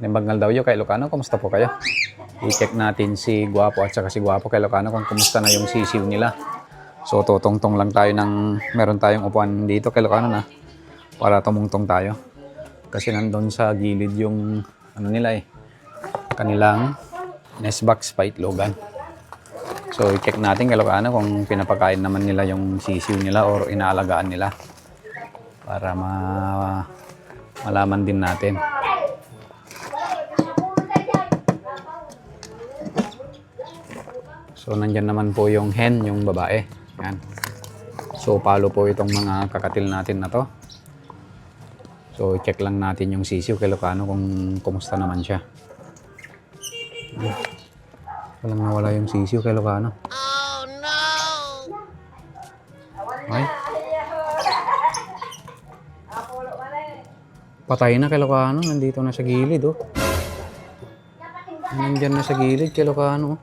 Nimbagnal daw yun kay Ilocano. Kumusta po kayo? I-check natin si Guwapo at saka si Guwapo kay Ilocano kung kumusta na yung sisiw nila. So tutungtong lang tayo ng meron tayong upuan dito kay Ilocano na para tumungtong tayo. Kasi nandun sa gilid yung ano nila kanilang nest box pa itlogan. So i-check natin kay Ilocano kung pinapakain naman nila yung sisiw nila or inaalagaan nila. Para malaman din natin. So nandyan naman po yung hen, yung babae. Yan. So palo po itong mga kakatil natin na to. So check lang natin yung sisiw kay Ilocano kung kumusta naman siya. Walang nawala yung sisiw kay Ilocano. Oh no! Ay. Patay na kay Ilocano, nandito na sa gilid oh. Nandyan na sa gilid kay Ilocano.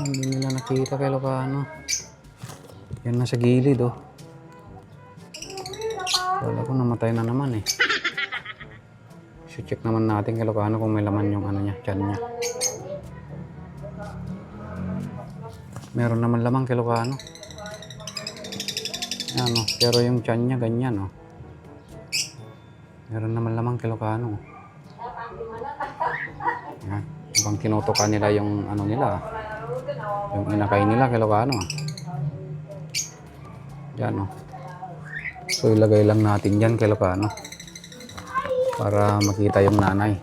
Hindi nila nakita kay Ilocano. Yan na sa gilid oh. Wala ko namatay na naman So check naman natin kay Ilocano kung may laman yung ano niya, tiyan niya. Meron naman lamang kay Ilocano. Yan oh, pero yung tiyan niya ganyan oh. Meron naman lamang kay Ilocano. Yan. Bang tinutukan nila yung ano nila. Yung inakay nila kay Ilocano Yan oh. So ilagay lang natin yan kay Ilocano para makita yung nanay.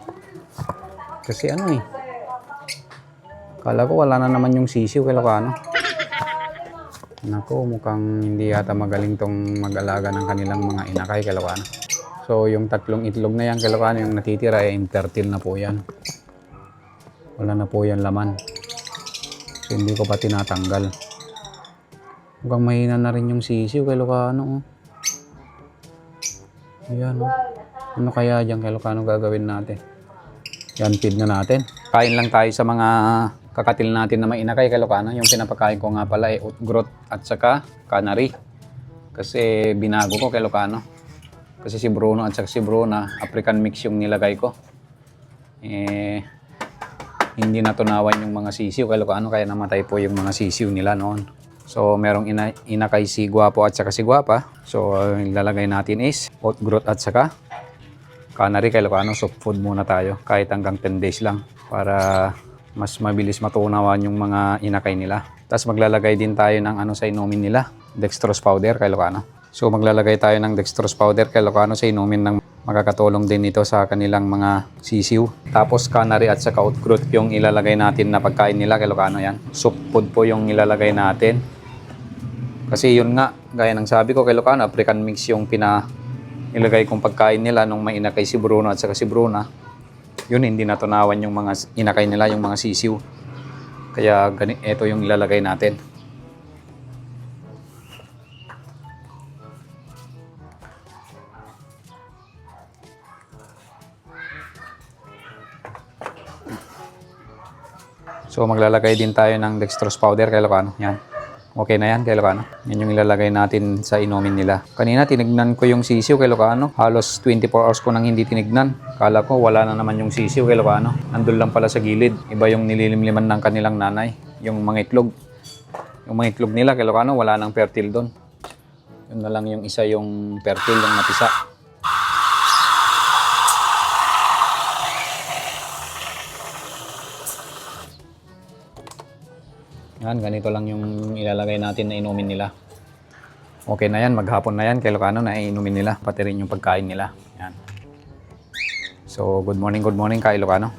Kasi ano kala ko wala na naman yung sisiw kay Ilocano. Nako, mukhang hindi yata magaling tong mag-alaga ng kanilang mga inakay kay Ilocano. So yung tatlong itlog na yan kay Ilocano, yung natitira ay infertile na po yan. Wala na po yan laman. So hindi ko pa tinatanggal. Mukhang mahina na rin yung sisiw kay Ilocano Ayan Ano kaya dyan kay Ilocano gagawin natin? Yan, feed na natin. Kain lang tayo sa mga kakatil natin na may inakay kay Ilocano. Yung pinapakain ko nga pala ay outgrowth at saka canary. Kasi binago ko kay Ilocano. Kasi si Bruno at saka si Bruna, African mix yung nilagay ko. Hindi natunawan yung mga sisiw kay Ilocano kaya namatay po yung mga sisiw nila noon. So merong inakay si Guwapo at saka si Guwapa. So ilalagay natin is outgrowth at saka canary kay Ilocano. Soft food muna tayo kahit hanggang 10 days lang para mas mabilis matunawan yung mga inakay nila. Tapos maglalagay din tayo ng ano sa inumin nila, dextrose powder kay Ilocano. So maglalagay tayo ng dextrose powder kay Ilocano sa inumin ng makakatulong din ito sa kanilang mga sisiw. Tapos canary at saka outgrowth yung ilalagay natin na pagkain nila kay Ilocano yan. Soft food po yung ilalagay natin. Kasi yun nga, gaya ng sabi ko kay Ilocano, African mix yung ilagay kong pagkain nila nung may inakay si Bruno at saka si Bruna. Yun, hindi natunawan yung mga inakay nila, yung mga sisiw. Kaya ito yung ilalagay natin. So maglalagay din tayo ng dextrose powder kay Ilocano. Yan. Okay na yan kay Ilocano. Yan yung ilalagay natin sa inumin nila. Kanina tinignan ko yung sisiw kay Ilocano. Halos 24 hours ko nang hindi tinignan. Kala ko wala na naman yung sisiw kay Ilocano. Nandun lang pala sa gilid. Iba yung nililimliman ng kanilang nanay. Yung mga itlog. Yung mga itlog nila kay Ilocano, wala nang fertile doon. Yun na lang yung isa yung fertile, yung napisa. Yan, ganito lang yung ilalagay natin na inumin nila. Okay na yan, maghapon na yan kay Ilocano na inumin nila, pati rin yung pagkain nila. Yan. So, good morning kay Ilocano.